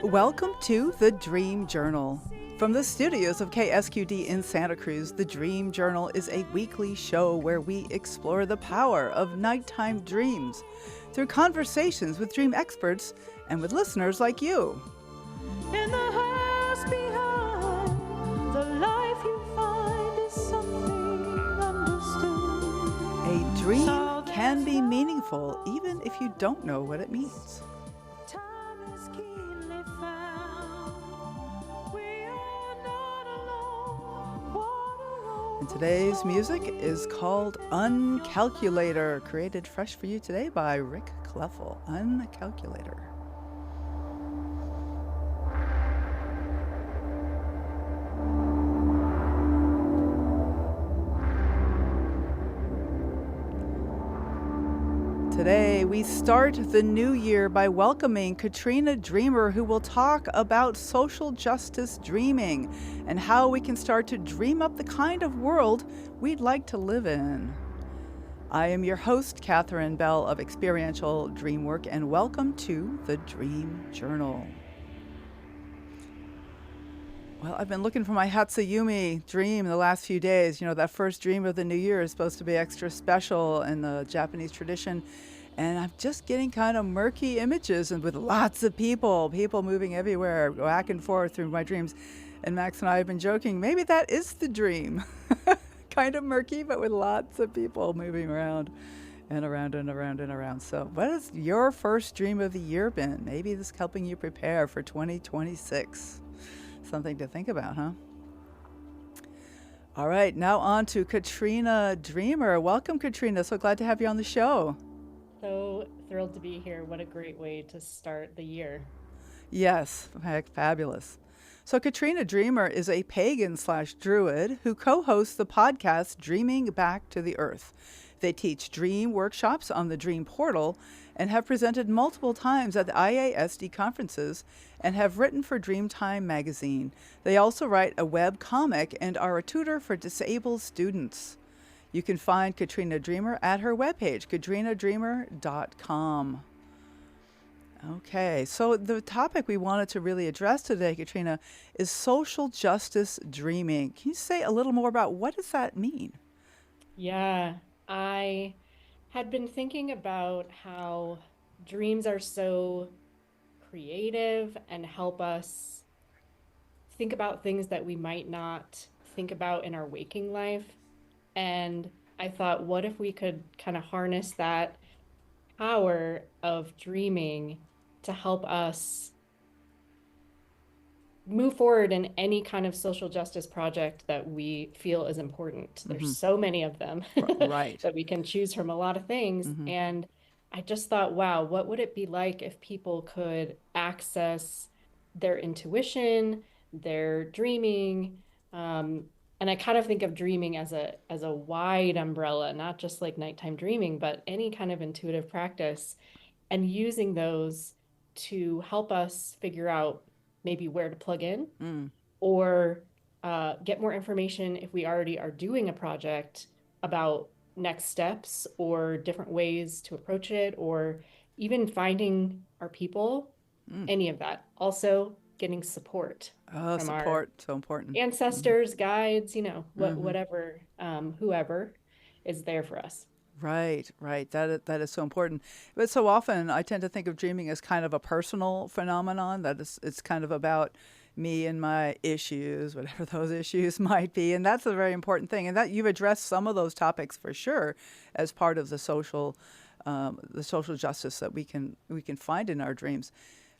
Welcome to the Dream Journal. From the studios of KSQD in Santa Cruz, the Dream Journal is a weekly show where we explore the power of nighttime dreams through conversations with dream experts and with listeners like you. In the house behind, the life you find is something understood. A dream can be meaningful even if you don't know what it means. Time is keenly found. We are not alone. Water And today's music is called Uncalculator, created fresh for you today by Rick Cleffel. Uncalculator. Today, we start the new year by welcoming Katrina Dreamer, who will talk about social justice dreaming and how we can start to dream up the kind of world we'd like to live in. I am your host, Catherine Bell of Experiential Dreamwork, and welcome to the Dream Journal. Well, I've been looking for my Hatsuyumi dream the last few days. You know, that first dream of the new year is supposed to be extra special in the Japanese tradition. And I'm just getting kind of murky images and with lots of people moving everywhere, back and forth through my dreams. And Max and I have been joking, maybe that is the dream. Kind of murky, but with lots of people moving around and around and around and around. So what has your first dream of the year been? Maybe this is helping you prepare for 2026. Something to think about, huh? All right, now on to Katrina Dreamer. Welcome, Katrina. So glad to have you on the show. So thrilled to be here. What a great way to start the year. Yes, heck, fabulous. So Katrina Dreamer is a pagan/druid who co-hosts the podcast Dreaming Back to the Earth. They teach dream workshops on the Dream Portal and have presented multiple times at the IASD conferences and have written for Dreamtime magazine. They also write a web comic and are a tutor for disabled students. You can find Katrina Dreamer at her webpage, katrinadreamer.com. Okay, so the topic we wanted to really address today, Katrina, is social justice dreaming. Can you say a little more about what does that mean? Yeah, I had been thinking about how dreams are so creative and help us think about things that we might not think about in our waking life. And I thought, what if we could kind of harness that power of dreaming to help us move forward in any kind of social justice project that we feel is important. There's so many of them Right. that we can choose from, a lot of things. And I just thought, wow, what would it be like if people could access their intuition, their dreaming? And I kind of think of dreaming as a wide umbrella, not just like nighttime dreaming, but any kind of intuitive practice, and using those to help us figure out maybe where to plug in or get more information if we already are doing a project about next steps or different ways to approach it, or even finding our people, any of that. Also, getting support from our Support, so important. ancestors, guides, whatever, whoever is there for us. Right, right. That is so important. But so often I tend to think of dreaming as kind of a personal phenomenon, that it's kind of about me and my issues, whatever those issues might be. And that's a very important thing. And that you've addressed some of those topics for sure as part of the social justice that we can find in our dreams.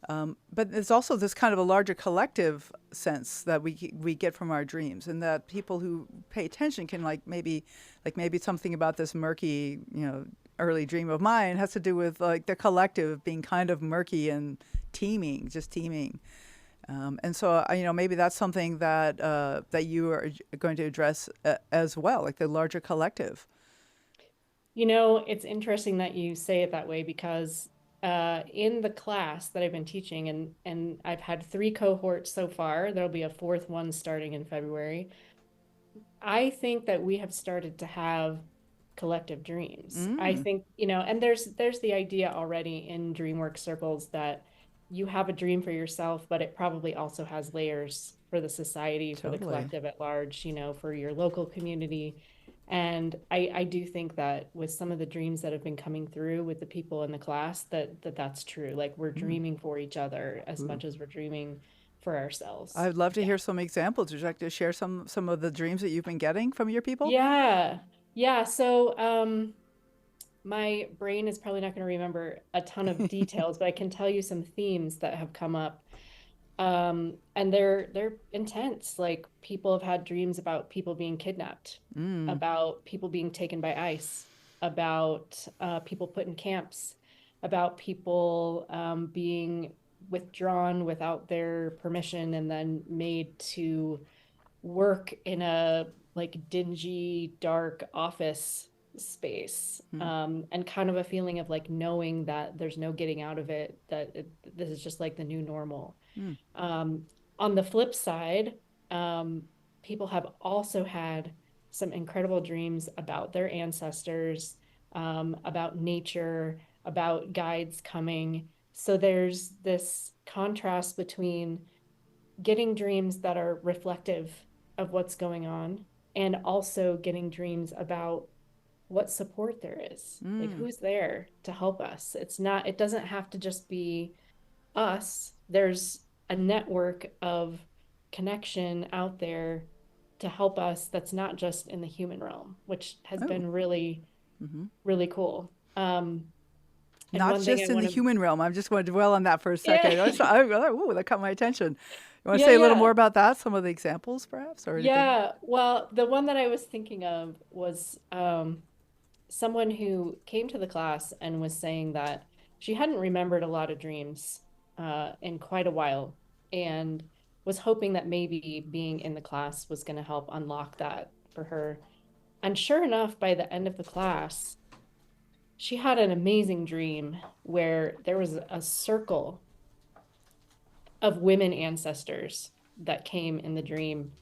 But there's also this kind of a larger collective sense that we get from our dreams, and that people who pay attention can maybe something about this murky, early dream of mine has to do with like the collective being kind of murky and just teeming. And so, maybe that's something that you are going to address as well, like the larger collective. It's interesting that you say it that way, because in the class that I've been teaching, and I've had 3 cohorts so far, there'll be a 4th one starting in February. I think that we have started to have collective dreams. I think, and there's the idea already in DreamWorks circles that you have a dream for yourself, but it probably also has layers for the society, for the Totally. collective at large, for your local community. And I do think that with some of the dreams that have been coming through with the people in the class, that's true. Like we're Mm. dreaming for each other as Ooh. much as we're dreaming for ourselves. I'd love to Yeah. hear some examples. Would you like to share some of the dreams that you've been getting from your people? Yeah. Yeah. So, my brain is probably not going to remember a ton of details, but I can tell you some themes that have come up. And they're intense. Like people have had dreams about people being kidnapped, Mm. about people being taken by ICE, about people put in camps, about people being withdrawn without their permission and then made to work in a like dingy, dark office space, Mm. and kind of a feeling of like knowing that there's no getting out of it, this is just like the new normal. Mm. Um, on the flip side, um, people have also had some incredible dreams about their ancestors, about nature, about guides coming. So there's this contrast between getting dreams that are reflective of what's going on and also getting dreams about what support there is, like Mm. who's there to help us. It doesn't have to just be us. There's a network of connection out there to help us that's not just in the human realm, which has Oh. been really, Mm-hmm. really cool. And Not one thing just I in want the to, human realm. I'm just going to dwell on that for a yeah, second. Ooh, that caught my attention. You want to yeah, say a little yeah. more about that? Some of the examples, perhaps, or anything? Yeah, well, the one that I was thinking of was someone who came to the class and was saying that she hadn't remembered a lot of dreams in quite a while and was hoping that maybe being in the class was going to help unlock that for her. And sure enough, by the end of the class, she had an amazing dream where there was a circle of women ancestors that came in the dream.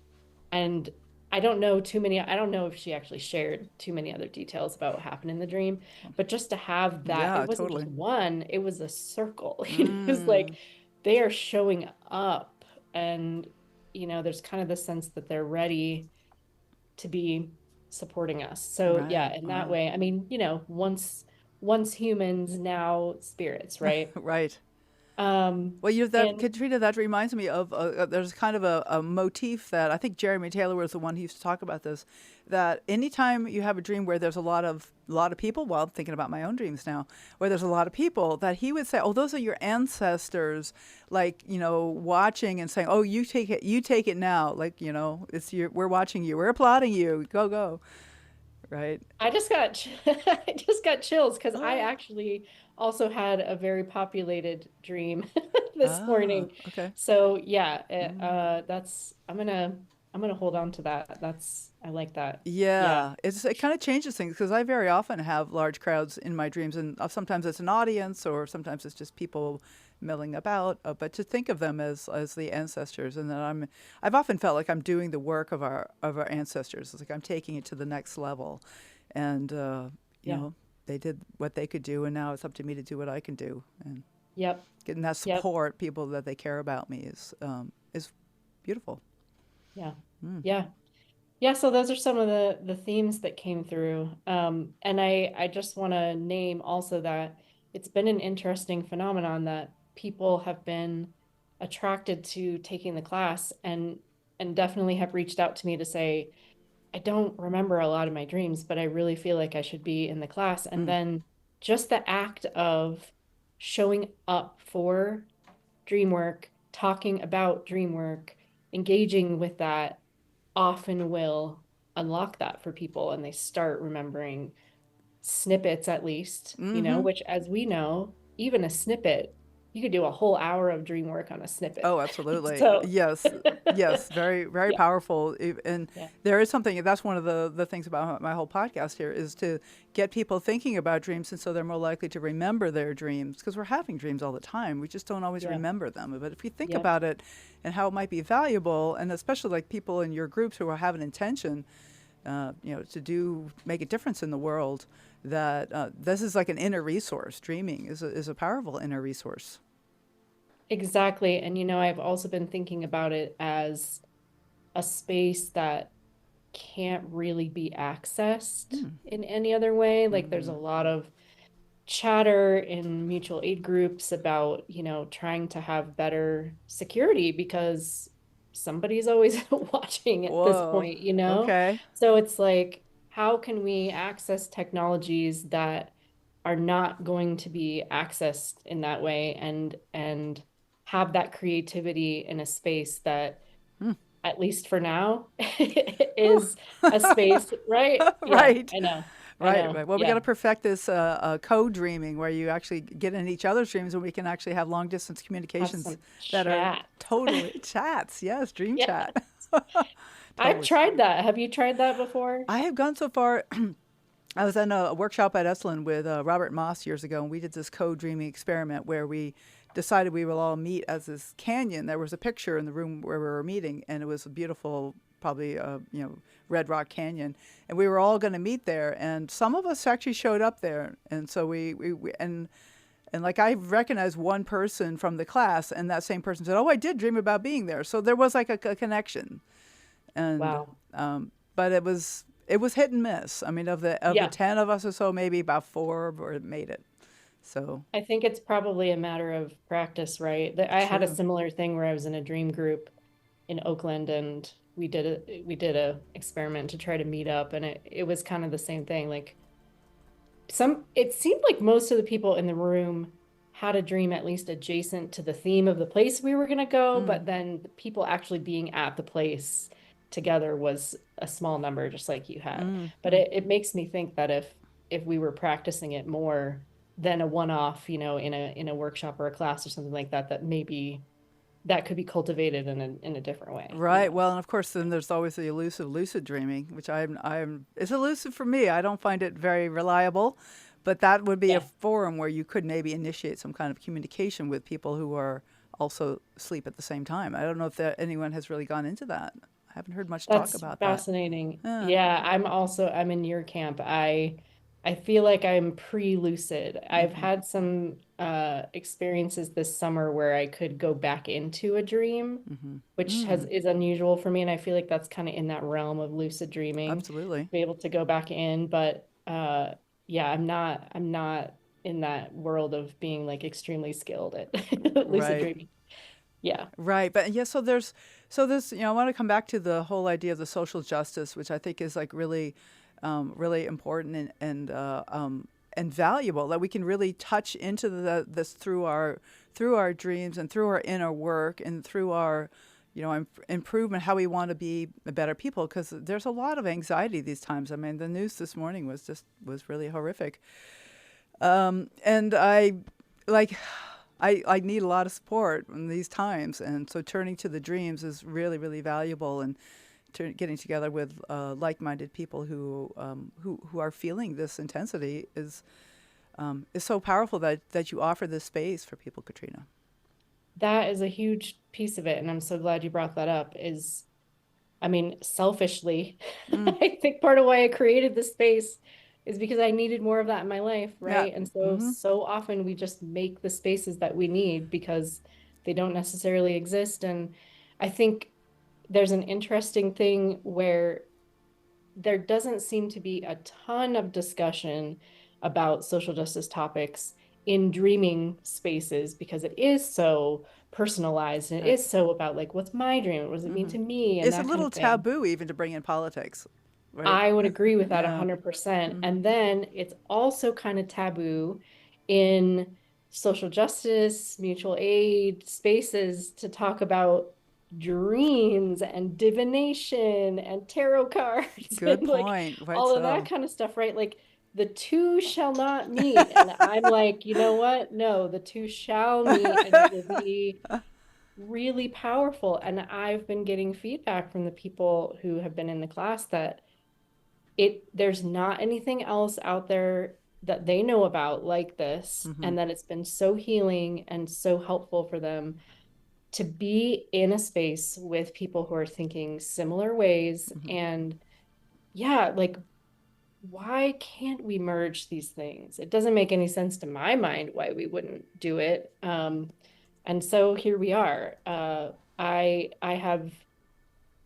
And I don't know if she actually shared too many other details about what happened in the dream, but just to have that, it Yeah, wasn't just totally. one, it was a circle. It was like Mm. they are showing up and there's kind of the sense that they're ready to be supporting us. So Right. yeah, in that Wow. way, I mean, once humans, now spirits, right? Right. Um, Well, that and Katrina, that reminds me of there's kind of a motif that I think Jeremy Taylor was the one who used to talk about this. That anytime you have a dream where there's a lot of people, well, I'm thinking about my own dreams now, where there's a lot of people, that he would say, "Oh, those are your ancestors," like watching and saying, "Oh, you take it now," like we're watching you, we're applauding you, go go, right? I just got I just got chills because I Oh, actually also had a very populated dream this ah, morning. okay. So yeah, Mm. that's I'm gonna hold on to that. That's I like that. Yeah, Yeah, it kind of changes things because I very often have large crowds in my dreams, and sometimes it's an audience, or sometimes it's just people milling about. But to think of them as the ancestors, and that I've often felt like I'm doing the work of our ancestors. It's like I'm taking it to the next level, and you yeah, know they did what they could do, and now it's up to me to do what I can do, and yep, getting that yep, support, people that they care about me is beautiful. yeah, Mm. yeah. Yeah, so those are some of the themes that came through. And I just want to name also that it's been an interesting phenomenon that people have been attracted to taking the class and definitely have reached out to me to say, I don't remember a lot of my dreams, but I really feel like I should be in the class. And Mm. then just the act of showing up for dream work, talking about dream work, engaging with that often will unlock that for people and they start remembering snippets at least, Mm-hmm. which as we know, even a snippet, you could do a whole hour of dream work on a snippet. Oh, absolutely. So, Yes. Yes. Very, very yeah, powerful. And yeah, there is something, that's one of the things about my whole podcast here is to get people thinking about dreams. And so they're more likely to remember their dreams because we're having dreams all the time. We just don't always yeah, remember them. But if you think yep, about it and how it might be valuable, and especially like people in your groups who have an intention, to make a difference in the world, that this is like an inner resource. Dreaming is a powerful inner resource. exactly. And I've also been thinking about it as a space that can't really be accessed Hmm. in any other way. Like there's a Mm. lot of chatter in mutual aid groups about, trying to have better security because somebody's always watching at this Whoa. point. Okay. So it's like, how can we access technologies that are not going to be accessed in that way and have that creativity in a space that, Hmm. at least for now, Whew. is a space, right? Yeah, Right. I know. I Right, know. right. Well, we got Yeah. to perfect this co-dreaming where you actually get in each other's dreams and we can actually have long distance Have communications some that are chat. totally chats. Yes, dream Yeah. chat. I've Totally. tried that. Have you tried that before? I have gone so far. I was in a workshop at Esalen with Robert Moss years ago, and we did this co-dreaming experiment where we decided we will all meet as this canyon. There was a picture in the room where we were meeting, and it was a beautiful, probably Red Rock Canyon, and we were all going to meet there. And some of us actually showed up there, and so we and like I recognized one person from the class, and that same person said, "Oh, I did dream about being there." So there was like a connection, and Wow. but it was hit and miss. I mean, of the Yeah. 10 of us or so, maybe about four were made it. So I think it's probably a matter of practice, right? I had a true. similar thing where I was in a dream group in Oakland and we did a experiment to try to meet up and it was kind of the same thing. Like it seemed like most of the people in the room had a dream at least adjacent to the theme of the place we were going to go, Mm, but then the people actually being at the place together was a small number, just like you had. mm, But mm. it makes me think that if we were practicing it more than a one-off, in a workshop or a class or something like that, that maybe that could be cultivated in a different way. Right. Well, and of course, then there's always the elusive lucid dreaming, which it's elusive for me. I don't find it very reliable, but that would be a Yeah. forum where you could maybe initiate some kind of communication with people who are also asleep at the same time. I don't know if anyone has really gone into that. I haven't heard much talk That's about that. fascinating. Yeah. Yeah, I'm in your camp. I feel like I'm pre-lucid. I've Hmm. had some experiences this summer where I could go back into a dream, Hmm. which has Mm, is unusual for me, and I feel like that's kind of in that realm of lucid dreaming, to absolutely. be able to go back in, but yeah, I'm not in that world of being like extremely skilled at lucid Right. dreaming. Yeah. Right, but yeah, so this, I want to come back to the whole idea of the social justice, which I think is like really, really important and valuable. That we can really touch into this through our dreams and through our inner work and through our, improvement, how we want to be better people. Because there's a lot of anxiety these times. I mean, the news this morning was really horrific, and like I need a lot of support in these times, and so turning to the dreams is really, really valuable, and getting together with like-minded people who are feeling this intensity is so powerful that you offer this space for people, Katrina. That is a huge piece of it, and I'm so glad you brought that up. I mean, selfishly, Mm, I think part of why I created this space is because I needed more of that in my life, yeah. right? And so, Mm-hmm. so often we just make the spaces that we need because they don't necessarily exist. And I think there's an interesting thing where there doesn't seem to be a ton of discussion about social justice topics in dreaming spaces because it is so personalized and it Right. is so about like what's my dream, what does it mean Mm-hmm. to me, and It's a that kind little of thing. taboo even to bring in politics, right? I would agree with that Yeah. 100%. Mm-hmm. And then it's also kind of taboo in social justice, mutual aid spaces to talk about dreams and divination and tarot cards Good and like point. Right. all of that So. kind of stuff, right? Like the two shall not meet. And I'm like, you know what? No, the two shall meet and it will be really powerful. And I've been getting feedback from the people who have been in the class that there's not anything else out there that they know about like this, Mm-hmm. and that it's been so healing and so helpful for them to be in a space with people who are thinking similar ways. Mm-hmm. And yeah, like why can't we merge these things? It doesn't make any sense to my mind why we wouldn't do it. And so here we are. I have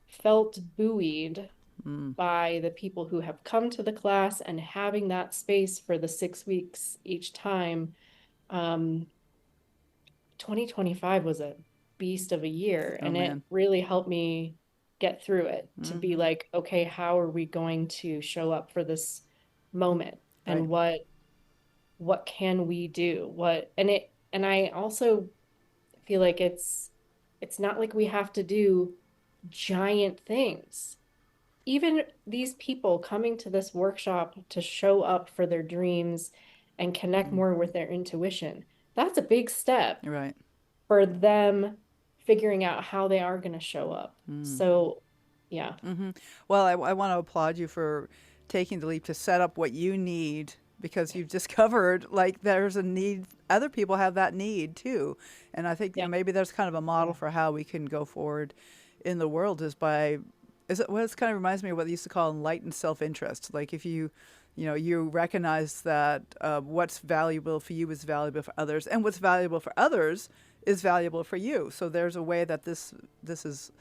felt buoyed Mm, by the people who have come to the class and having that space for the 6 weeks each time. Um, 2025 was a beast of a year, oh and it man. really helped me get through it to be Hmm. like, okay, how are we going to show up for this moment? Right. And what can we do? And I also feel like it's not like we have to do giant things. Even these people coming to this workshop to show up for their dreams and connect Mm, more with their intuition, that's a big step you're right. for them figuring out how they are going to show up. Mm. So, yeah. Hmm. Well, I want to applaud you for taking the leap to set up what you need because you've discovered like there's a need. Other people have that need too, and I think Yeah. maybe there's kind of a model Yeah. for how we can go forward in the world is by is it well, it kind of reminds me of what they used to call enlightened self-interest. Like if you recognize that what's valuable for you is valuable for others, and what's valuable for others is valuable for you. So there's a way that this is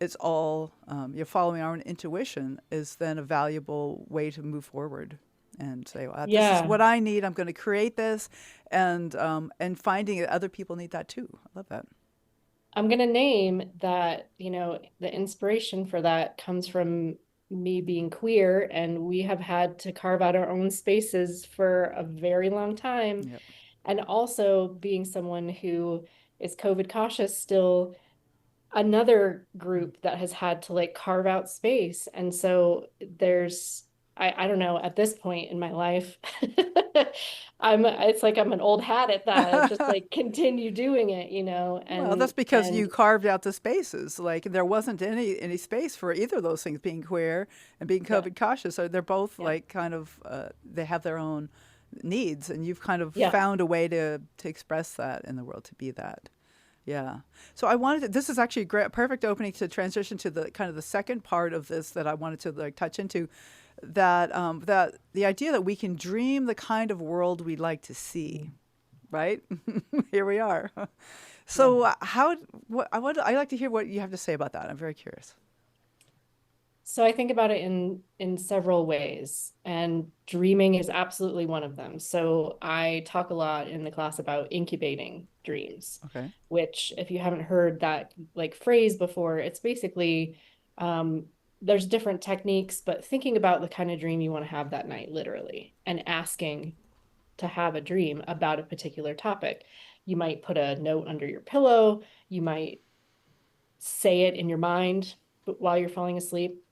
it's all you're following our own intuition is then a valuable way to move forward and say, well, this is Yeah. what I need. I'm going to create this, and finding that other people need that too. I love that. I'm going to name that, the inspiration for that comes from me being queer, and we have had to carve out our own spaces for a very long time. Yep. And also being someone who is COVID cautious still, another group that has had to like carve out space. And so I don't know, at this point in my life, it's like I'm an old hat at that. I just like continue doing it, Well, that's because you and carved out the spaces. Like there wasn't any space for either of those things, being queer and being yeah, COVID cautious. So they're both yeah, like kind of they have their own needs, and you've kind of yeah. found a way to express that in the world, to be that. Yeah. So I wanted to, this is actually a great, perfect opening to transition to the kind of the second part of this that I wanted to like touch into, that the idea that we can dream the kind of world we'd like to see, right? Here we are. Yeah. So how what I like to hear what you have to say about that. I'm very curious. So I think about it in several ways, and dreaming is absolutely one of them. So I talk a lot in the class about incubating dreams, Okay. which if you haven't heard that like phrase before, it's basically um, there's different techniques, but thinking about the kind of dream you want to have that night, literally, and asking to have a dream about a particular topic. You might put a note under your pillow, you might say it in your mind while you're falling asleep.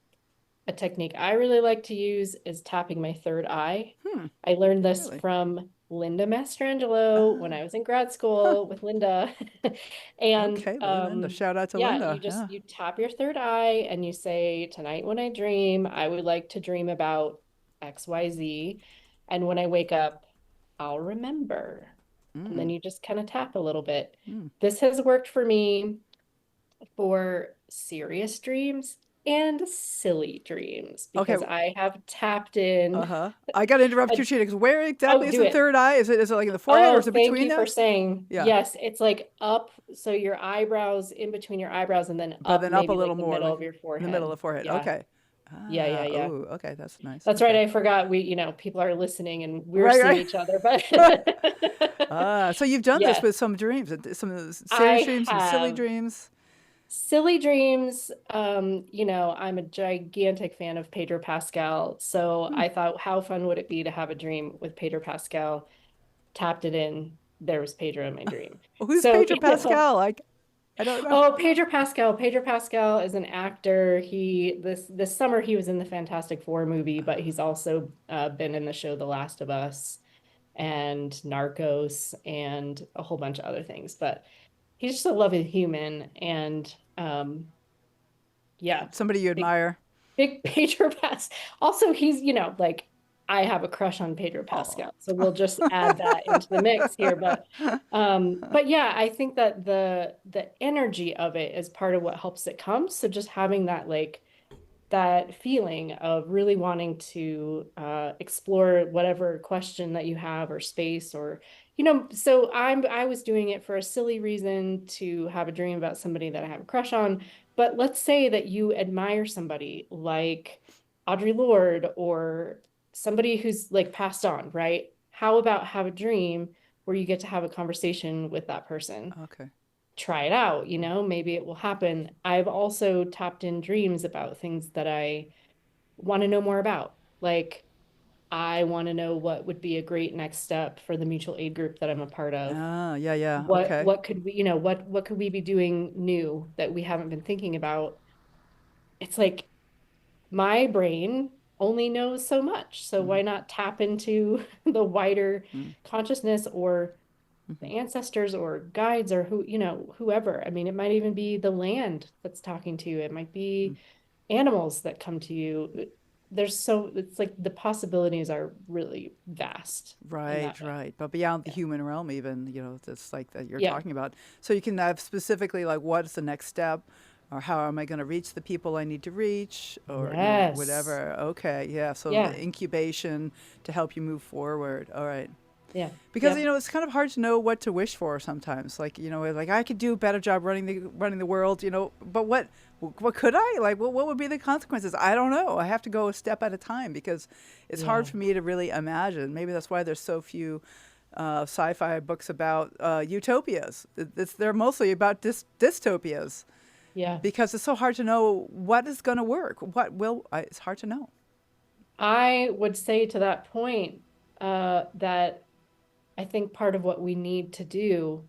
A technique I really like to use is tapping my third eye. Hmm. I learned this Really? from Linda Mastrangelo when Ah. I was in grad Huh. school with Linda. And Okay, Linda. Shout out to yeah, Linda. Yeah. you tap your third eye and you say, tonight when I dream, I would like to dream about XYZ. And when I wake up, I'll remember. And then Mm. you just kind of tap a little bit. Mm. This has worked for me for serious dreams and silly dreams Okay. because I have tapped in. Uh-huh. I got to interrupt A, you, Cheetah, because where oh, exactly is do the it. third eye? Is it like in the forehead or Oh, is it thank between you for there? saying Yeah. yes. It's like up, so your eyebrows in between your eyebrows, and then But up then up a maybe little like the more, middle like of your in the middle forehead. of the forehead. Yeah, Okay. yeah, Ah, yeah. oh, okay. That's nice. That's right. Okay. I forgot people are listening and we're Right, seeing right. each other, but Ah, so you've done this yes, with some dreams, some serious I dreams, some silly have. dreams. Silly dreams, I'm a gigantic fan of Pedro Pascal. So Hmm. I thought, how fun would it be to have a dream with Pedro Pascal? Tapped it in, there was Pedro in my dream. Well, who's So, Pedro Pascal? Like, I don't know. oh, Pedro Pascal. Pedro Pascal is an actor. This summer he was in the Fantastic Four movie, but he's also been in the show The Last of Us and Narcos and a whole bunch of other things. But he's just a lovely human, and yeah, Somebody you big admire. big Pedro Pas. Also, he's, like I have a crush on Pedro Oh. Pascal. So we'll just add that into the mix here. But yeah, I think that the energy of it is part of what helps it come. So just having that like that feeling of really wanting to explore whatever question that you have or space or So I was doing it for a silly reason to have a dream about somebody that I have a crush on. But let's say that you admire somebody like Audre Lorde or somebody who's like passed on, right? How about have a dream where you get to have a conversation with that person? Okay. Try it out, maybe it will happen. I've also tapped in dreams about things that I want to know more about. Like I want to know what would be a great next step for the mutual aid group that I'm a part of. Ah, yeah, yeah. What Okay. what could we, what could we be doing new that we haven't been thinking about? It's like my brain only knows so much. So Mm-hmm. why not tap into the wider Mm-hmm. consciousness or the Mm-hmm. ancestors or guides or whoever. I mean, it might even be the land that's talking to you. It might be animals that come to you. It's like the possibilities are really vast in Right, that way. right. But beyond the Yeah. human realm, even, that's like that you're Yeah. talking about. So you can have specifically like what's the next step, or how am I going to reach the people I need to reach, or Yes. whatever. Okay, yeah. So the Yeah. incubation to help you move forward. All right. Yeah. Because Yep. it's kind of hard to know what to wish for sometimes. Like like I could do a better job running the world. But what could I like? What would be the consequences? I don't know. I have to go a step at a time because it's hard Yeah. for me to really imagine. Maybe that's why there's so few sci-fi books about utopias. They're mostly about dystopias Yeah. because it's so hard to know what is going to work. It's hard to know. I would say to that point, that I think part of what we need to do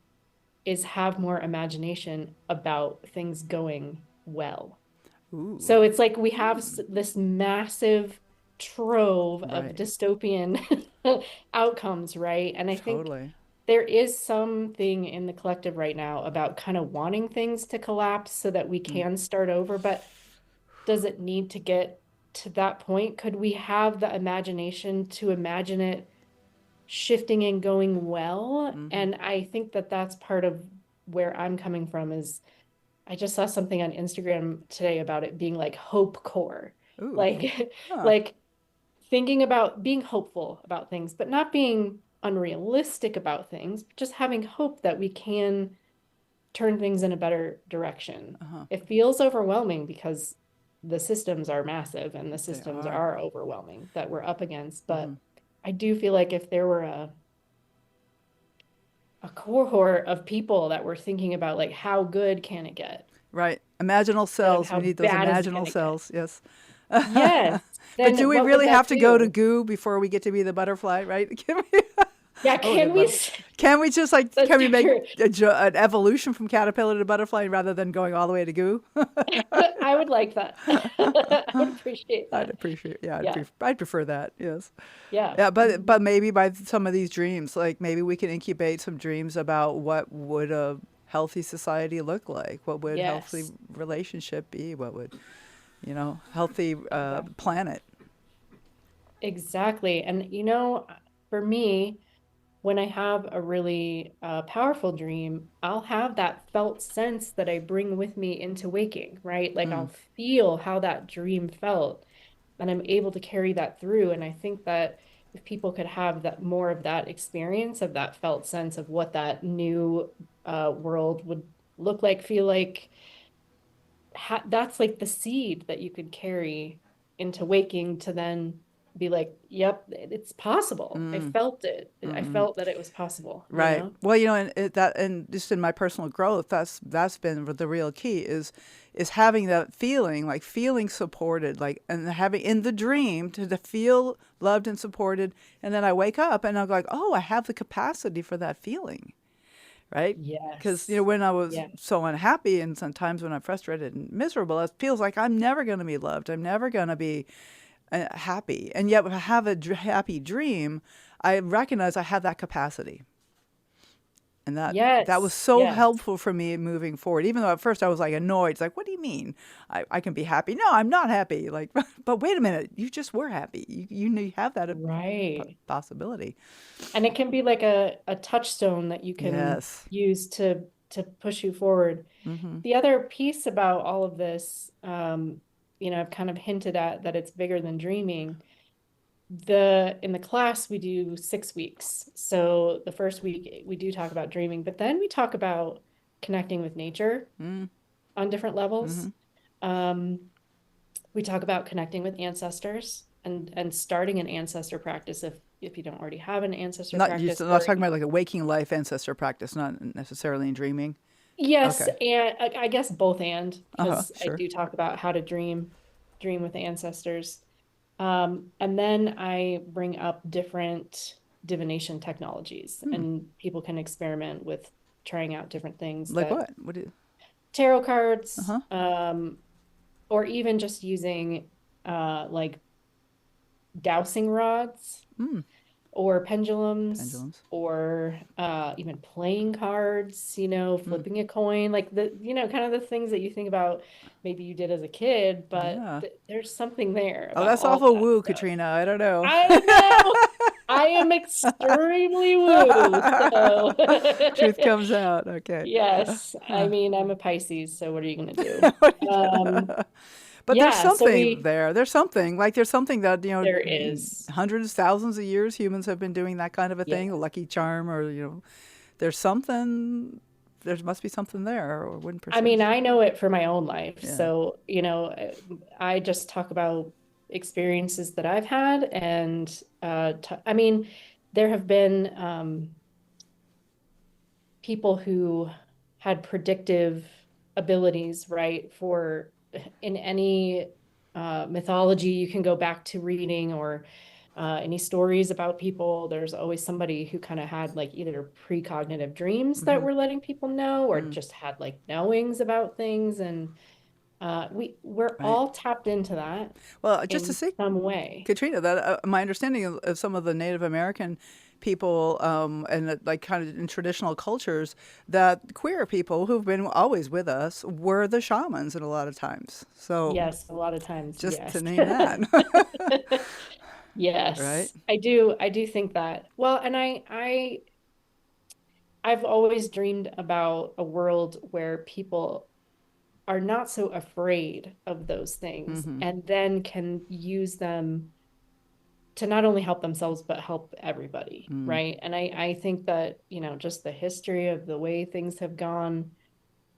is have more imagination about things going well. Ooh, So it's like we have this massive trove of right. dystopian outcomes, right? And I think Totally. there is something in the collective right now about kind of wanting things to collapse so that we Mm. can start over. But does it need to get to that point? Could we have the imagination to imagine it shifting and going well? Mm-hmm. And I think that that's part of where I'm coming from is I just saw something on Instagram today about it being like hope core. Ooh. Like Huh. like thinking about being hopeful about things, but not being unrealistic about things, but just having hope that we can turn things in a better direction. Uh-huh. It feels overwhelming because the systems are massive and the They systems are. are overwhelming that we're up against. Mm-hmm. But I do feel like if there were a cohort of people that were thinking about like how good can it get Right. Imaginal instead of cells. We how need those bad is it imaginal going to get. cells. Yes. Yes. But do Then we what would really that have to go to do? goo before we get to be the butterfly, right? Can we, Yeah, oh, the can we? butterfly. Can we just like, Let's can we make start. an evolution from caterpillar to butterfly rather than going all the way to goo? I would like that. I would appreciate I'd that. appreciate, yeah, Yeah. I'd prefer that. Yes. Yeah. Yeah. But, Mhm. but maybe by some of these dreams, like maybe we can incubate some dreams about what would a healthy society look like? What would healthy Yes. relationship be? What would, healthy Exactly. planet? Exactly. And for me, when I have a really powerful dream, I'll have that felt sense that I bring with me into waking, right? Like Mm. I'll feel how that dream felt and I'm able to carry that through. And I think that if people could have that more of that experience of that felt sense of what that new world would look like, feel like, that's like the seed that you could carry into waking to then be like, yep, it's possible. I Mm. felt it. I Mm-mm. felt that it was possible, Right. Well, and just in my personal growth, that's been the real key is having that feeling, like feeling supported, like and having in the dream to feel loved and supported, and then I wake up and I'm like, oh, I have the capacity for that feeling, right? Because Yes. when I was Yes. so unhappy and sometimes when I'm frustrated and miserable, it feels like I'm never going to be loved. I'm never going to be happy, and yet when I have a happy dream, I recognize I have that capacity. And that was Yes. so Yes. helpful for me moving forward. Even though at first I was like annoyed. It's like, what do you mean? I can be happy. No, I'm not happy. Like, but wait a minute. You just were happy. You have that Right. possibility. And it can be like a touchstone that you can Yes. use to push you forward. Mm-hmm. The other piece about all of this, I've kind of hinted at that it's bigger than dreaming. In the class we do 6 weeks. So the first week we do talk about dreaming, but then we talk about connecting with nature Mm, on different mm-hmm. levels. Um, we talk about connecting with ancestors and starting an ancestor practice if you don't already have an ancestor practice, Not or talking about like a waking life ancestor practice, not necessarily in dreaming. yes, Okay. and I guess both, and Uh-huh. because I Sure. do talk about how to dream with ancestors. And then I bring up different divination technologies, Hmm. and people can experiment with trying out different things Like that what? What do you? tarot cards, Uh-huh. or even just using like dowsing rods Hmm. or pendulums, Pendulums. or even playing cards, Hmm. flipping a coin, like kind of the things that you think about maybe you did as a kid, but Yeah. there's something there Oh, about that's all awful that woo, stuff. Katrina. I don't know. I know. I am extremely woo. So, Truth comes out. Okay. yes, I Huh. mean, I'm a Pisces, so what are you going to do? But there's Yeah, so something there. There's something like there's something that there is. hundreds, thousands of years humans have been doing that kind of a thing, a Yes. lucky charm, or there's something. There must be something there, or wouldn't I mean, persist. I know it for my own life. Yeah. So, I just talk about experiences that I've had. And I mean, there have been people who had predictive abilities, right? For in any mythology, you can go back to reading, or any stories about people. There's always somebody who kind of had like either precognitive dreams that Mm-hmm. were letting people know, or Mm. just had like knowings about things. And we're Right. all tapped into that Well, just to in say, some way. Katrina, that my understanding of some of the Native American people, and like kind of in traditional cultures, that queer people who've been always with us were the shamans in a lot of times. So Yes, a lot of times, just to yes. name that, right? Yes, I do think that. Well, and I've always dreamed about a world where people are not so afraid of those things, Mm-hmm. and then can use them to not only help themselves but help everybody, Mm. right? And I think that, just the history of the way things have gone,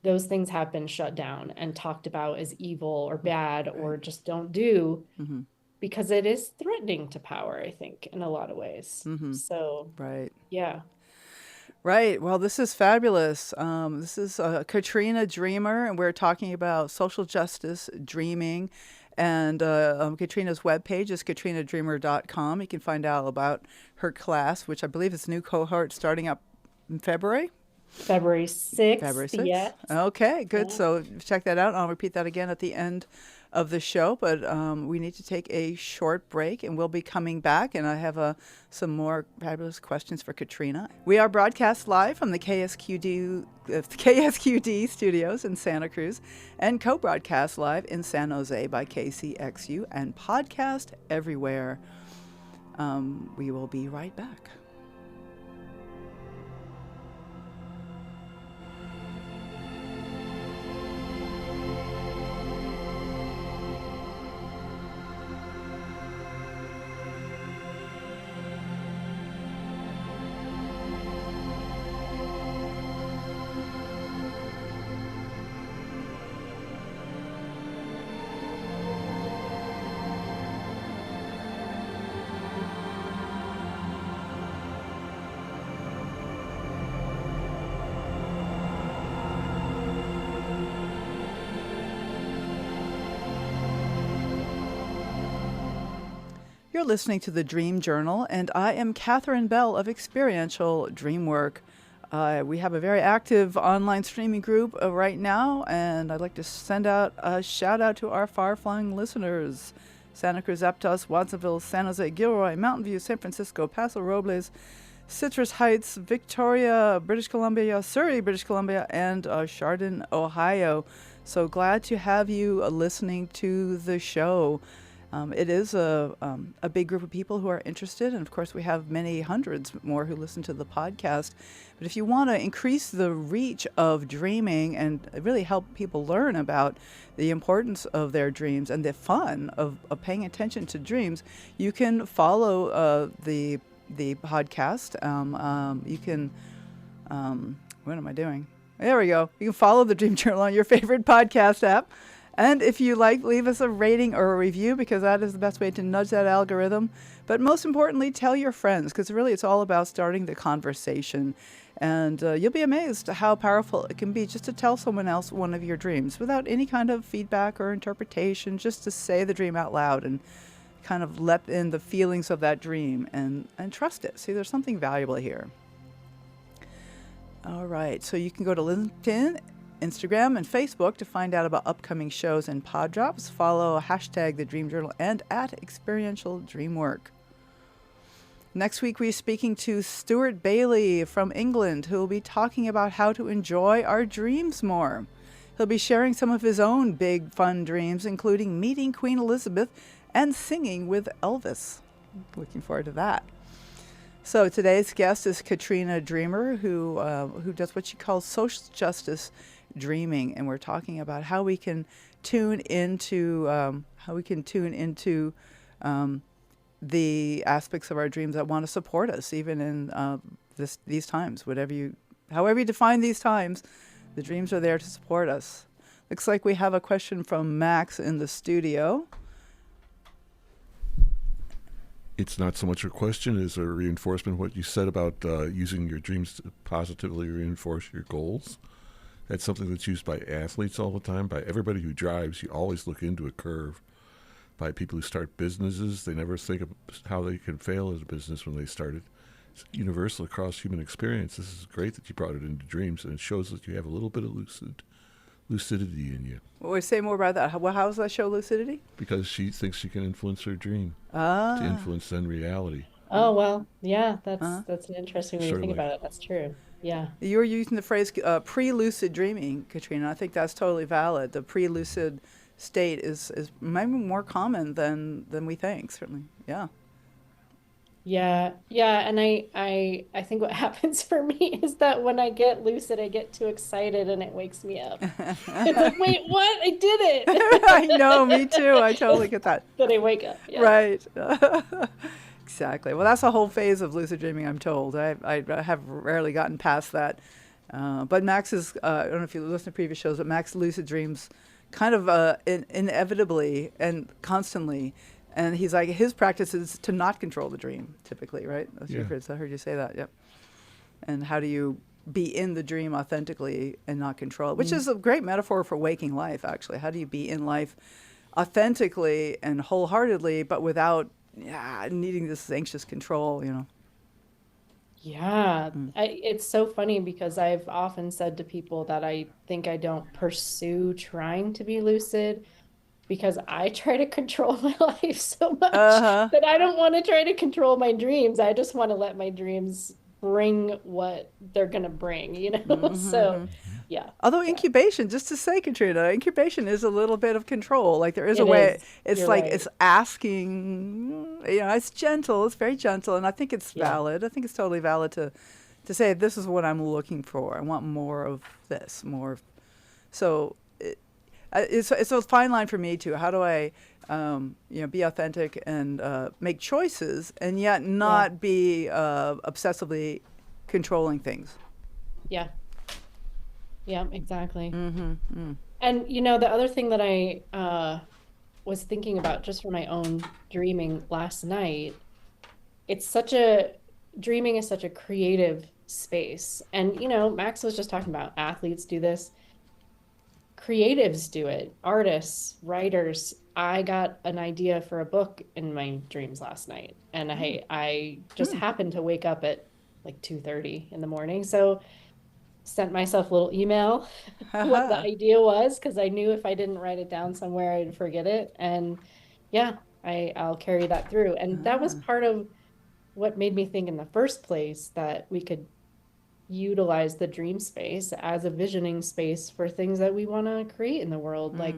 those things have been shut down and talked about as evil or bad, Right. or just don't do, Mm-hmm. because it is threatening to power, I think, in a lot of ways. Mm-hmm. So, Right. yeah. Right. Well, this is fabulous. This is Katrina Dreamer, and we're talking about social justice, dreaming. And Katrina's webpage is katrinadreamer.com. You can find out about her class, which I believe is a new cohort starting up in February. February February 6th, 6th. yes. Okay, good. Yeah. So check that out. I'll repeat that again at the end of the show. But we need to take a short break, and we'll be coming back. And I have some more fabulous questions for Katrina. We are broadcast live from the KSQD studios in Santa Cruz, and co-broadcast live in San Jose by KCXU, and podcast everywhere. We will be right back. You're listening to the Dream Journal, and I am Catherine Bell of Experiential Dreamwork. We have a very active online streaming group right now, and I'd like to send out a shout out to our far-flung listeners: Santa Cruz, Aptos, Watsonville, San Jose, Gilroy, Mountain View, San Francisco, Paso Robles, Citrus Heights, Victoria, British Columbia, Surrey, British Columbia, and Chardon, Ohio. So glad to have you listening to the show. It is a big group of people who are interested, and of course, we have many hundreds more who listen to the podcast. But if you want to increase the reach of dreaming and really help people learn about the importance of their dreams and the fun of paying attention to dreams, you can follow the podcast. You can what am I doing? There we go. You can follow the Dream Journal on your favorite podcast app. And if you like, leave us a rating or a review, because that is the best way to nudge that algorithm. But most importantly, tell your friends, because really it's all about starting the conversation. And you'll be amazed how powerful it can be just to tell someone else one of your dreams without any kind of feedback or interpretation, just to say the dream out loud and kind of let in the feelings of that dream and trust it. See, there's something valuable here. All right, so you can go to LinkedIn, Instagram, and Facebook to find out about upcoming shows and pod drops. Follow hashtag The Dream Journal and at Experiential Dreamwork. Next week, we're speaking to Stuart Bailey from England, who will be talking about how to enjoy our dreams more. He'll be sharing some of his own big, fun dreams, including meeting Queen Elizabeth and singing with Elvis. Looking forward to that. So today's guest is Katrina Dreamer, who does what she calls social justice dreaming, and we're talking about how we can tune into the aspects of our dreams that want to support us, even in these times. However you define these times, the dreams are there to support us. Looks like we have a question from Max in the studio. It's not so much a question as a reinforcement of what you said about using your dreams to positively reinforce your goals. That's something that's used by athletes all the time. By everybody who drives, you always look into a curve. By people who start businesses, they never think of how they can fail as a business when they started. It's universal across human experience. This is great that you brought it into dreams, and it shows that you have a little bit of lucidity in you. Well, say more about that. How's that show lucidity? Because she thinks she can influence her dream to influence then reality. Oh, well, yeah, that's an interesting way to think Certainly. about it. That's true. Yeah. You're using the phrase pre-lucid dreaming, Katrina. I think that's totally valid. The pre-lucid state is maybe more common than we think, certainly. Yeah. Yeah, and I think what happens for me is that when I get lucid, I get too excited and it wakes me up. It's like, wait, what? I did it. I know, me too. I totally get that. Then I wake up. Yeah. Right. Exactly. Well, that's a whole phase of lucid dreaming, I'm told. I have rarely gotten past that. But Max is, I don't know if you listen to previous shows, but Max lucid dreams kind of inevitably and constantly. And he's like, his practice is to not control the dream, typically, right? That's Yeah. I heard you say that, yep. And how do you be in the dream authentically and not control it? Which is a great metaphor for waking life, actually. How do you be in life authentically and wholeheartedly, but without needing this anxious control, you know? Yeah, it's so funny because I've often said to people that I think I don't pursue trying to be lucid because I try to control my life so much that I don't want to try to control my dreams. I just want to let my dreams bring what they're going to bring, you know? So, yeah. Although incubation, just to say, Katrina, incubation is a little bit of control. Like there is It a way, is. it's You're like right. it's asking, it's gentle, it's very gentle. And I think it's valid. I think it's totally valid to say, this is what I'm looking for. I want more of this, more. So it's a fine line for me too. How do I, be authentic and make choices and yet not be obsessively controlling things? Yeah. Yeah, exactly. And the other thing that I was thinking about just for my own dreaming last night, dreaming is such a creative space. And, Max was just talking about athletes do this. Creatives do it, artists, writers. I got an idea for a book in my dreams last night, and I just happened to wake up at like 2:30 in the morning. So sent myself a little email what the idea was, because I knew if I didn't write it down somewhere, I'd forget it. And yeah, I'll carry that through. And that was part of what made me think in the first place that we could utilize the dream space as a visioning space for things that we want to create in the world. Like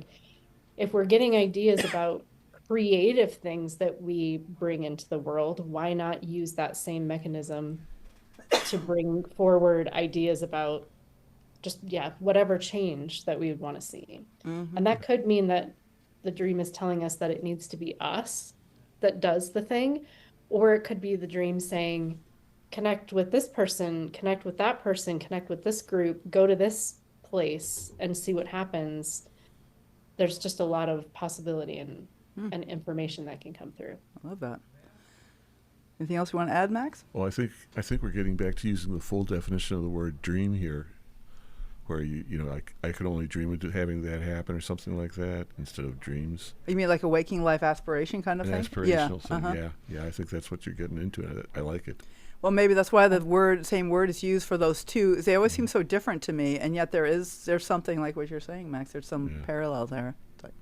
if we're getting ideas about creative things that we bring into the world, why not use that same mechanism to bring forward ideas about just, yeah, whatever change that we would want to see. And that could mean that the dream is telling us that it needs to be us that does the thing, or it could be the dream saying, connect with this person, connect with that person, connect with this group, go to this place and see what happens. There's just a lot of possibility and information that can come through. I love that. Anything else you want to add, Max? Well, I think we're getting back to using the full definition of the word dream here, where I could only dream of having that happen or something like that instead of dreams. You mean like a waking life aspiration kind of An thing? aspirational thing, yeah. I think that's what you're getting into, and I like it. Well, maybe that's why the same word is used for those two. They always seem so different to me, and yet there's something like what you're saying, Max. There's some parallel there. It's like,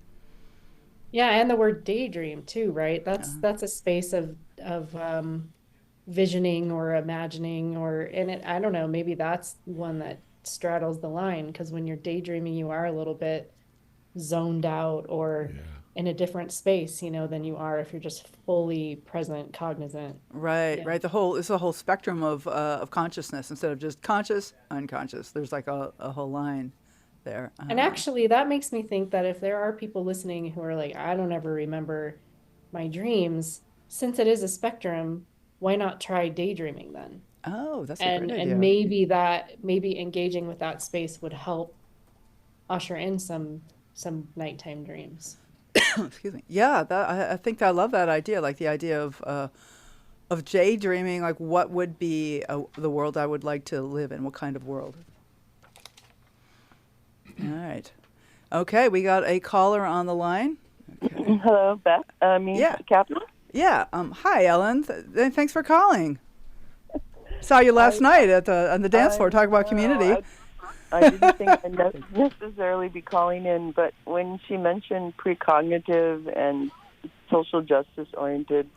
Yeah, and the word daydream too, right? That's a space of visioning or imagining, I don't know, maybe that's one that straddles the line, because when you're daydreaming, you are a little bit zoned out or in a different space, than you are if you're just fully present, cognizant. right. It's a whole spectrum of consciousness instead of just conscious, unconscious. There's like a whole line there. And actually, that makes me think that if there are people listening who are like, I don't ever remember my dreams, since it is a spectrum, why not try daydreaming then? Oh, that's a great idea. And maybe engaging with that space would help usher in some nighttime dreams. Excuse me. Yeah, I think I love that idea. Like the idea of daydreaming. Like, what would be the world I would like to live in? What kind of world? All right. Okay, we got a caller on the line. Okay. Hello, Beth. Captain. Yeah. Hi, Ellen. Thanks for calling. Saw you last night on the dance floor talking about community. I didn't think I'd necessarily be calling in, but when she mentioned precognitive and social justice oriented,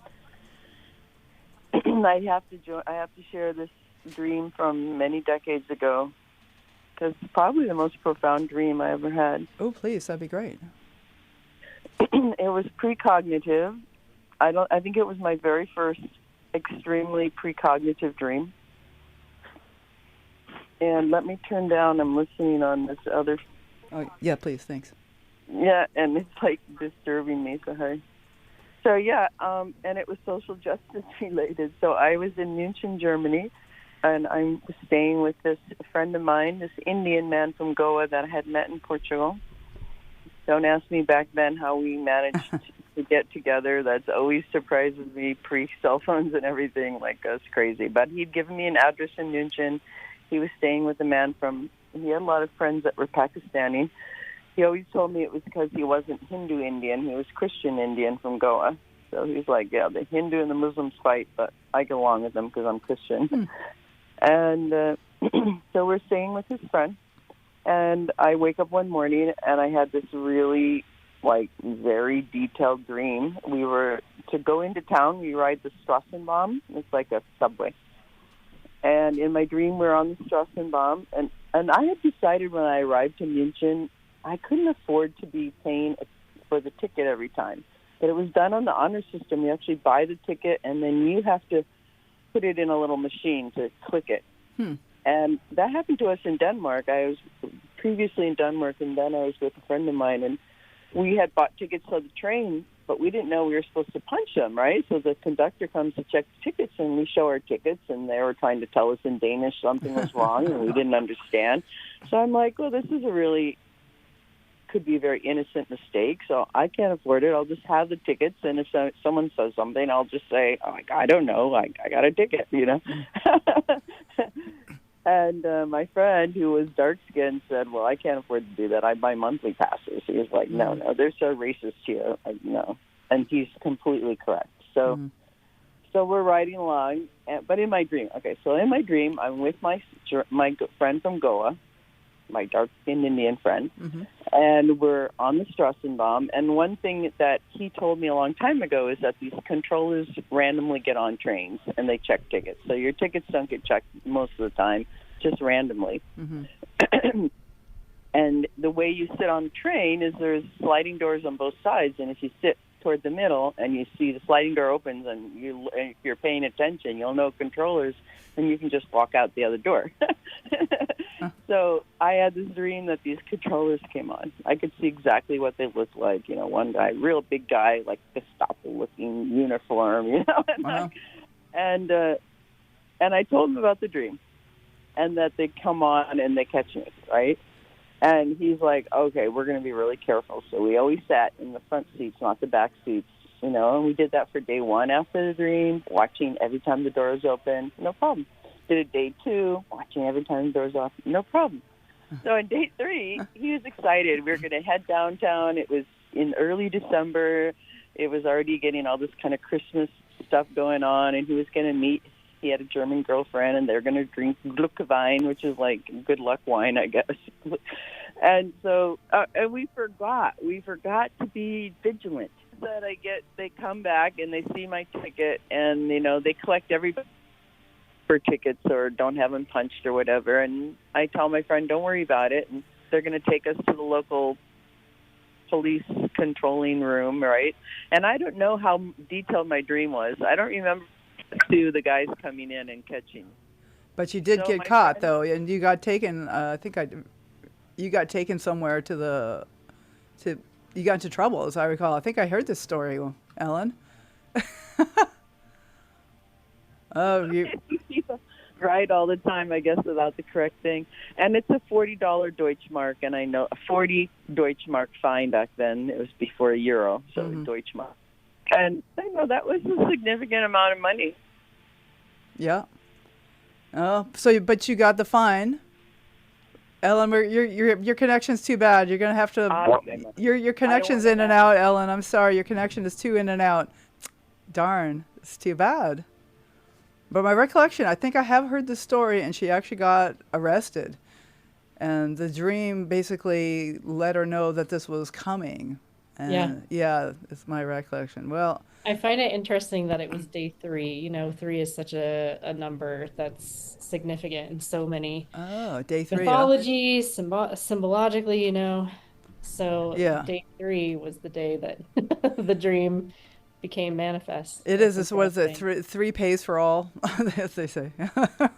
I have to share this dream from many decades ago, because it's probably the most profound dream I ever had. Oh, please, that'd be great. It was precognitive. I think it was my very first extremely precognitive dream. And let me turn down. I'm listening on this other. Oh, yeah, please, thanks. Yeah, and it's like disturbing me, so hi. So yeah, and it was social justice related. So I was in München, Germany, and I was staying with this friend of mine, this Indian man from Goa that I had met in Portugal. Don't ask me back then how we managed to get together. That's always surprises me, pre-cell phones and everything, like that's crazy. But he'd given me an address in München. He was staying with a man he had a lot of friends that were Pakistani. He always told me it was because he wasn't Hindu Indian, he was Christian Indian from Goa. So he was like, yeah, the Hindu and the Muslims fight, but I get along with them because I'm Christian. And so we're staying with his friend. And I wake up one morning and I had this really, very detailed dream. We were to go into town. We ride the Strassenbahn. It's like a subway. And in my dream, we're on the Strassenbahn. And I had decided when I arrived to München, I couldn't afford to be paying for the ticket every time. But it was done on the honor system. You actually buy the ticket, and then you have to put it in a little machine to click it. And that happened to us in Denmark. I was previously in Denmark, and then I was with a friend of mine, and we had bought tickets for the train, but we didn't know we were supposed to punch them, right? So the conductor comes to check the tickets, and we show our tickets, and they were trying to tell us in Danish something was wrong, and we didn't understand. So I'm like, well, this is could be a very innocent mistake, so I can't afford it. I'll just have the tickets, and if someone says something, I'll just say, I don't know, I got a ticket, And my friend, who was dark-skinned, said, well, I can't afford to do that. I buy monthly passes. He was like, no, they're so racist here. No. And he's completely correct. So we're riding along, but in my dream. Okay, so in my dream, I'm with my friend from Goa, my dark-skinned Indian friend, and we're on the Strassenbahn. And one thing that he told me a long time ago is that these controllers randomly get on trains and they check tickets. So your tickets don't get checked most of the time, just randomly. And the way you sit on the train is there's sliding doors on both sides, and if you sit toward the middle, and you see the sliding door opens, and if you're paying attention, you'll know controllers, and you can just walk out the other door. So I had this dream that these controllers came on. I could see exactly what they looked like. You know, one guy, real big guy, like Gestapo-looking uniform. You know, Wow. and I told him about the dream, and that they come on and they catch me, right? And he's like, okay, we're going to be really careful. So we always sat in the front seats, not the back seats, you know, and we did that for day one after the dream, watching every time the door was open, no problem. Did it day two, watching every time the door's off, no problem. So on day three, he was excited. We were going to head downtown. It was in early December. It was already getting all this kind of Christmas stuff going on, and he was going to meet. He had a German girlfriend, and they're going to drink Glückwein, which is like good luck wine, I guess. And so, and we forgot to be vigilant. That they come back and they see my ticket, and you know they collect everybody for tickets or don't have them punched or whatever. And I tell my friend, don't worry about it, and they're going to take us to the local police controlling room, right? And I don't know how detailed my dream was. I don't remember to the guys coming in and catching. But you did So get my caught, friend- though, and you got taken. You got taken somewhere you got into trouble, as I recall. I think I heard this story, Ellen. Oh, you. Right, all the time, I guess, without the correct thing. And it's a $40 Deutschmark, and I know a 40 Deutschmark fine back then. It was before a euro, so Deutschmark. And I know that was a significant amount of money. Yeah. Oh, but you got the fine. Ellen, your connection's too bad. You're gonna have to. Your connection's in and out, Ellen. I'm sorry, your connection is too in and out. Darn, it's too bad. But my recollection, I think I have heard the story, and she actually got arrested, and the dream basically let her know that this was coming. And yeah, it's my recollection. Well, I find it interesting that it was day 3. You know, 3 is such a number that's significant in so many day 3. mythologies, symbologically, you know. So Yeah. day 3 was the day that the dream became manifest. It That's is. What is it? interesting. Three pays for all, as they say.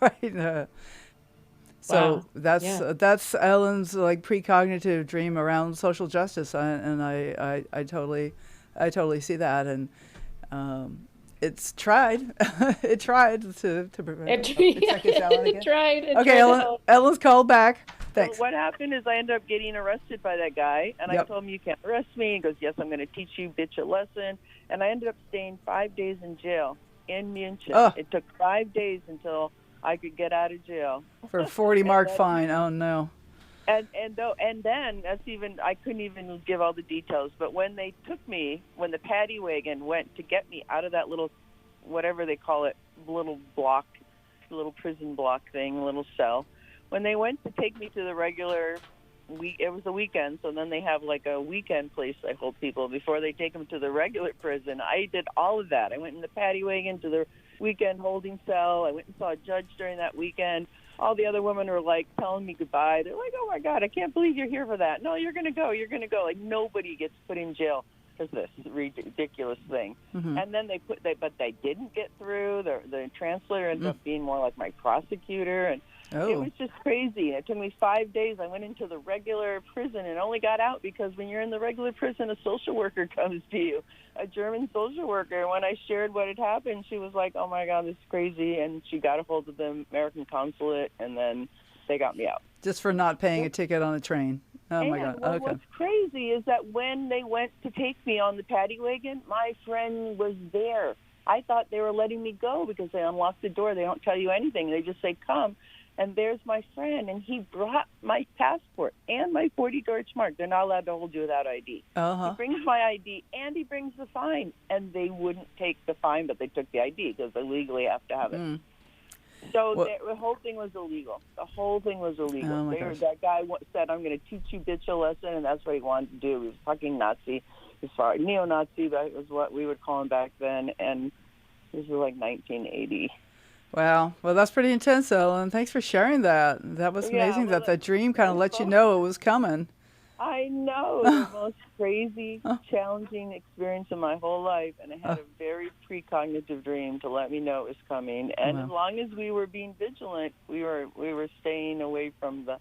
Right. So Wow. that's Ellen's like precognitive dream around social justice, and I totally see that, and it's tried. It tried to prevent. It tried. Okay, Ellen's called back. Thanks. So what happened is I ended up getting arrested by that guy, and I Yep. told him, you can't arrest me. He goes, yes, I'm going to teach you bitch a lesson. And I ended up staying 5 days in jail in München. Oh. It took 5 days until I could get out of jail. For a 40 mark then- fine. Oh no. And then I couldn't even give all the details. But when they took me, when the paddy wagon went to get me out of that little, whatever they call it, little block, little prison block thing, little cell, when they went to take me to the regular week, it was a weekend, so then they have like a weekend place I hold people before they take them to the regular prison. I did all of that. I went in the paddy wagon to the weekend holding cell. I went and saw a judge during that weekend. All the other women were like telling me goodbye. They're like, oh my God, I can't believe you're here for that. No, you're going to go. You're going to go. Like nobody gets put in jail for this ridiculous thing. Mm-hmm. And then but they didn't get through. The translator ended up being more like my prosecutor, and it was just crazy. It took me 5 days. I went into the regular prison and only got out because when you're in the regular prison, a social worker comes to you, a German social worker. And when I shared what had happened, she was like, oh, my God, this is crazy. And she got a hold of the American consulate, and then they got me out. Just for not paying a ticket on a train. Oh, my God. Okay. What's crazy is that when they went to take me on the paddy wagon, my friend was there. I thought they were letting me go because they unlocked the door. They don't tell you anything. They just say, come. And there's my friend, and he brought my passport and my 40 Deutschmark. They're not allowed to hold you without ID. Uh-huh. He brings my ID, and he brings the fine. And they wouldn't take the fine, but they took the ID because they legally have to have it. Mm. So the whole thing was illegal. The whole thing was illegal. Oh, my gosh. That guy said, I'm going to teach you bitch a lesson, and that's what he wanted to do. He was fucking Nazi. He was neo-Nazi, that was what we would call him back then. And this was like 1980. Wow. Well, that's pretty intense, Ellen. Thanks for sharing that. That was amazing that dream kind of let you know it was coming. I know, the most crazy, challenging experience of my whole life, and I had Uh, a very precognitive dream to let me know it was coming. And as well, long as we were being vigilant, we were staying away from the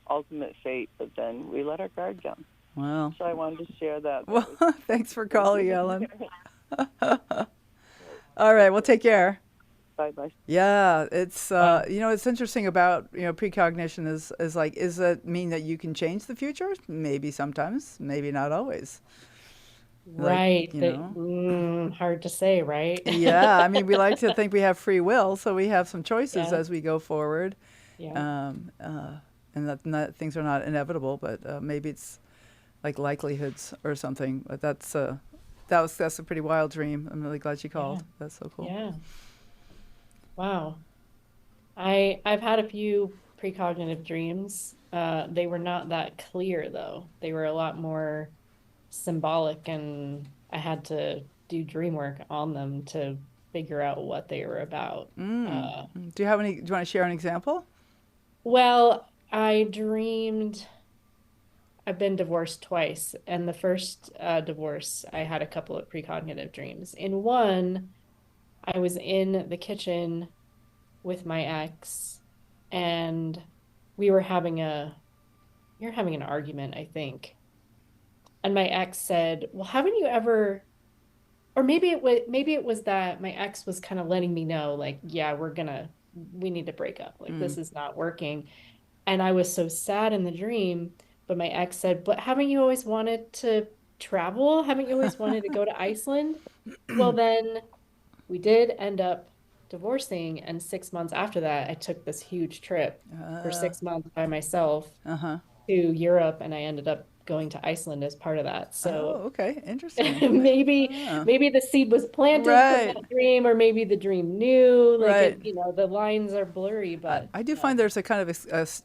ultimate fate. But then we let our guard down. well, So I wanted to share that. That well. was Thanks for calling, crazy. Ellen. All right. Well, take care. Bye bye. Yeah, it's Wow. it's interesting about precognition is like, is it mean that you can change the future? Maybe sometimes, maybe not always. Like, Right. you know. Hard to say, right? Yeah, I mean, we like to think we have free will, so we have some choices Yeah. as we go forward, Yeah. um, uh, and that not, things are not inevitable, but maybe it's like likelihoods or something. But that's a pretty wild dream. I'm really glad you Yeah. called. That's so cool. Yeah. Wow. I've had a few precognitive dreams. They were not that clear though. They were a lot more symbolic, and I had to do dream work on them to figure out what they were about. Mm. Uh, Do you have any? Do you want to share an example? well, I dreamed I've been divorced twice, and the first divorce, I had a couple of precognitive dreams. In one, I was in the kitchen with my ex, and we were having a we were having an argument, I think. And my ex said, "Well, haven't you ever?" Or maybe it was that my ex was kind of letting me know, like, yeah, we need to break up. Like, Mm. this is not working. And I was so sad in the dream, but my ex said, "But haven't you always wanted to travel? Haven't you always wanted to go to Iceland?" Well, then we did end up divorcing, and 6 months after that, I took this huge trip for Uh, 6 months by myself uh-huh. to Europe, and I ended up going to Iceland as part of that. Oh, So okay. Interesting. maybe Ah, maybe the seed was planted from right, that dream, or maybe the dream knew. Like right. the lines are blurry, but I do find there's a kind of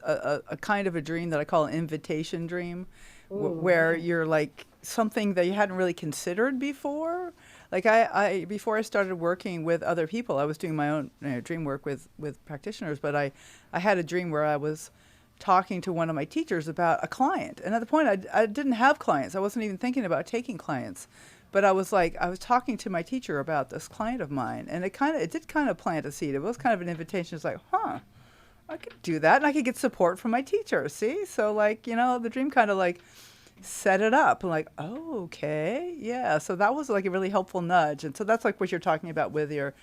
a kind of a dream that I call an invitation dream, ooh, where yeah. you're like something that you hadn't really considered before. Like before I started working with other people, I was doing my own dream work with practitioners, but I had a dream where I was talking to one of my teachers about a client. And at the point, I didn't have clients. I wasn't even thinking about taking clients. But I was talking to my teacher about this client of mine, and it did kind of plant a seed. It was kind of an invitation. It's like, huh, I could do that, and I could get support from my teacher. See, so like, the dream kind of like set it up. Like, oh, okay, yeah. So that was like a really helpful nudge, and so that's like what you're talking about with your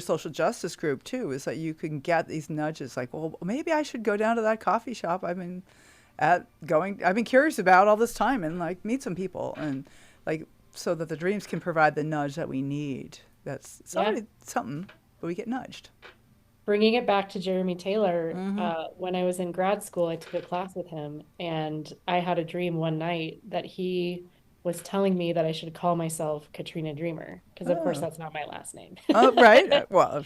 social justice group too, is that you can get these nudges like, well, maybe I should go down to that coffee shop I've been curious about all this time, and like meet some people, and like, so that the dreams can provide the nudge that we need. It's Yeah. already something, but we get nudged. Bringing it back to Jeremy Taylor, Mm-hmm. when I was in grad school, I took a class with him, and I had a dream one night that he was telling me that I should call myself Katrina Dreamer, because of course Oh, that's not my last name. oh, right. Well,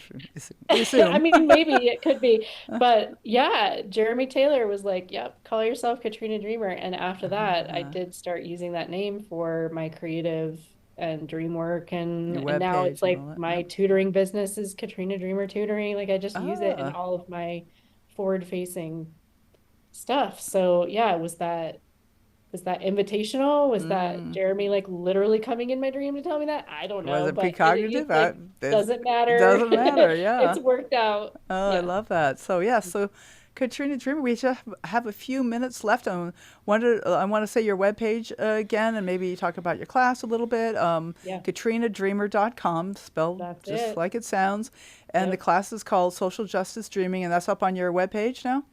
we I assume. mean, maybe it could be, but yeah, Jeremy Taylor was like, "Yep, call yourself Katrina Dreamer." And after that, I Uh, did start using that name for my creative and dream work, your and web now it's page and like all that. my Yep. tutoring business is Katrina Dreamer Tutoring. Like I just use it in Ah. all of my forward-facing stuff. So yeah, was that invitational? Was that Mm. Jeremy like literally coming in my dream to tell me that? I don't Was know, it but it's precognitive? like doesn't It matter. doesn't matter. Yeah. It's worked out. Oh, I Yeah. love that. So yeah, so Katrina Dreamer, we just have a few minutes left. I want to say your webpage again, and maybe talk about your class a little bit. Yeah. KatrinaDreamer.com, spelled That's just it. like it sounds. And the Yep. class is called Social Justice Dreaming, and that's up on your webpage now?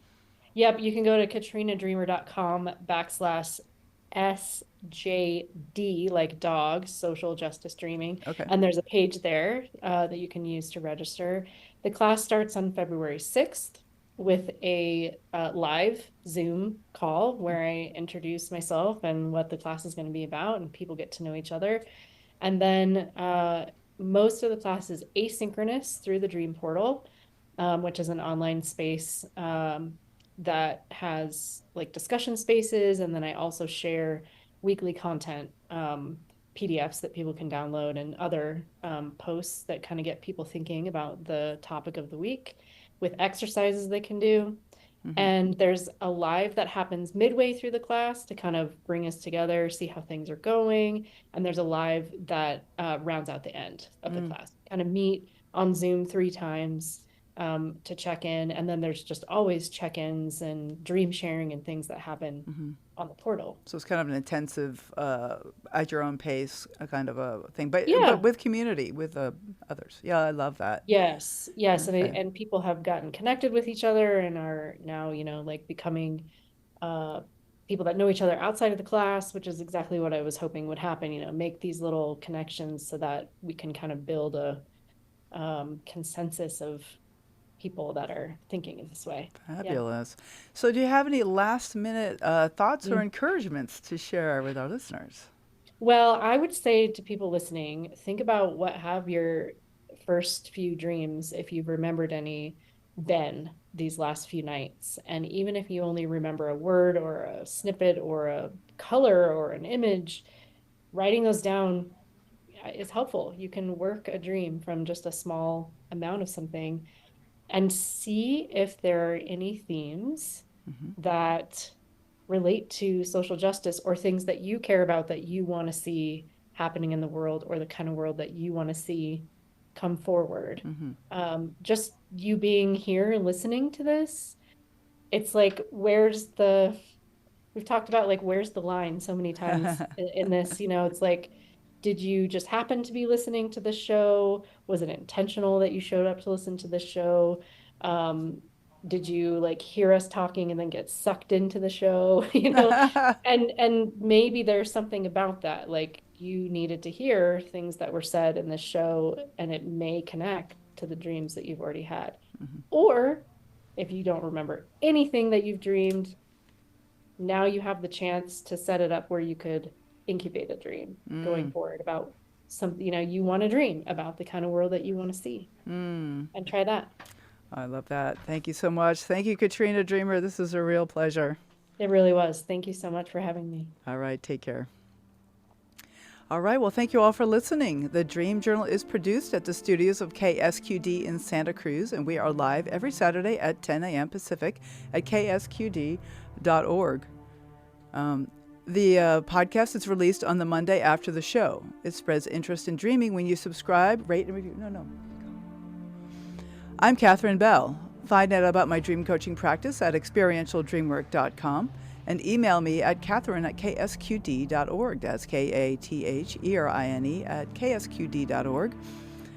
Yep. You can go to katrinadreamer.com/SJD, like dog, social justice dreaming. Okay. And there's a page there that you can use to register. The class starts on February 6th with a live Zoom call where I introduce myself and what the class is going to be about, and people get to know each other. And then most of the class is asynchronous through the Dream Portal, which is an online space that has like discussion spaces. And then I also share weekly content, PDFs that people can download, and other posts that kind of get people thinking about the topic of the week, with exercises they can do. And there's a live that happens midway through the class to kind of bring us together, see how things are going. And there's a live that rounds out the end of the class. Kind of meet on Zoom 3 times to check in. And then there's just always check-ins and dream sharing and things that happen on the portal. So it's kind of an intensive, at your own pace, a kind of a thing, but with community, with others. Yeah, I love that. Yes. Okay. And people have gotten connected with each other and are now, like becoming people that know each other outside of the class, which is exactly what I was hoping would happen, make these little connections so that we can kind of build a consensus of people that are thinking in this way. Fabulous. Yeah. So do you have any last minute thoughts or encouragements to share with our listeners? Well, I would say to people listening, think about what have your first few dreams, if you've remembered any, been these last few nights. And even if you only remember a word or a snippet or a color or an image, writing those down is helpful. You can work a dream from just a small amount of something and see if there are any themes that relate to social justice or things that you care about that you want to see happening in the world, or the kind of world that you want to see come forward. Just you being here and listening to this, it's like, we've talked about like, where's the line so many times in this, it's like, did you just happen to be listening to this show? Was it intentional that you showed up to listen to this show? Did you like hear us talking and then get sucked into the show? And maybe there's something about that. Like, you needed to hear things that were said in this show, and it may connect to the dreams that you've already had. Or if you don't remember anything that you've dreamed, now you have the chance to set it up where you could incubate a dream going forward about something, you want to dream about the kind of world that you want to see and try that. I love that. Thank you so much. Thank you, Katrina Dreamer. This is a real pleasure. It really was. Thank you so much for having me. All right. Take care. All right. Well, thank you all for listening. The Dream Journal is produced at the studios of KSQD in Santa Cruz, and we are live every Saturday at 10 a.m. Pacific at ksqd.org. The podcast is released on the Monday after the show. It spreads interest in dreaming when you subscribe, rate, and review. No. I'm Catherine Bell. Find out about my dream coaching practice at experientialdreamwork.com and email me at catherine@ksqd.org. That's KATHERINE@ksqd.org.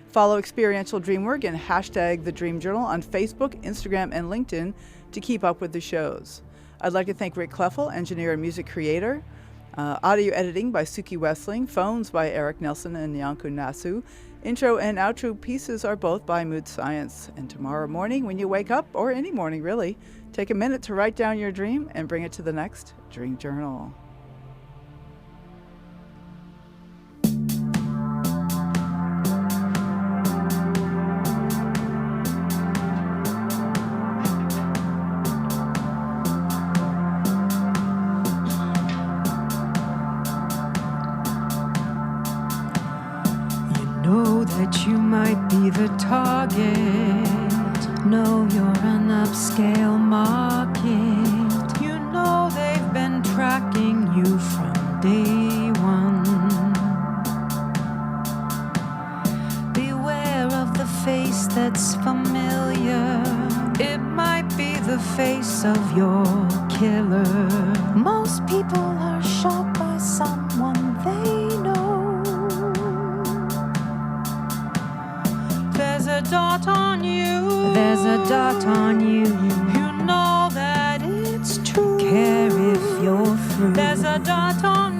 Follow Experiential Dreamwork and hashtag The Dream Journal on Facebook, Instagram, and LinkedIn to keep up with the shows. I'd like to thank Rick Kleffel, engineer and music creator. Audio editing by Suki Wessling. Phones by Eric Nelson and Yanku Nasu. Intro and outro pieces are both by Mood Science. And tomorrow morning, when you wake up, or any morning really, take a minute to write down your dream and bring it to the next Dream Journal. Know that you might be the target. Know you're an upscale market. You know they've been tracking you from day one. Beware of the face that's familiar. It might be the face of your killer. Most people are shot by someone they know. There's a dot on you. There's a dot on you. You know that it's true. Care if you're through. There's a dot on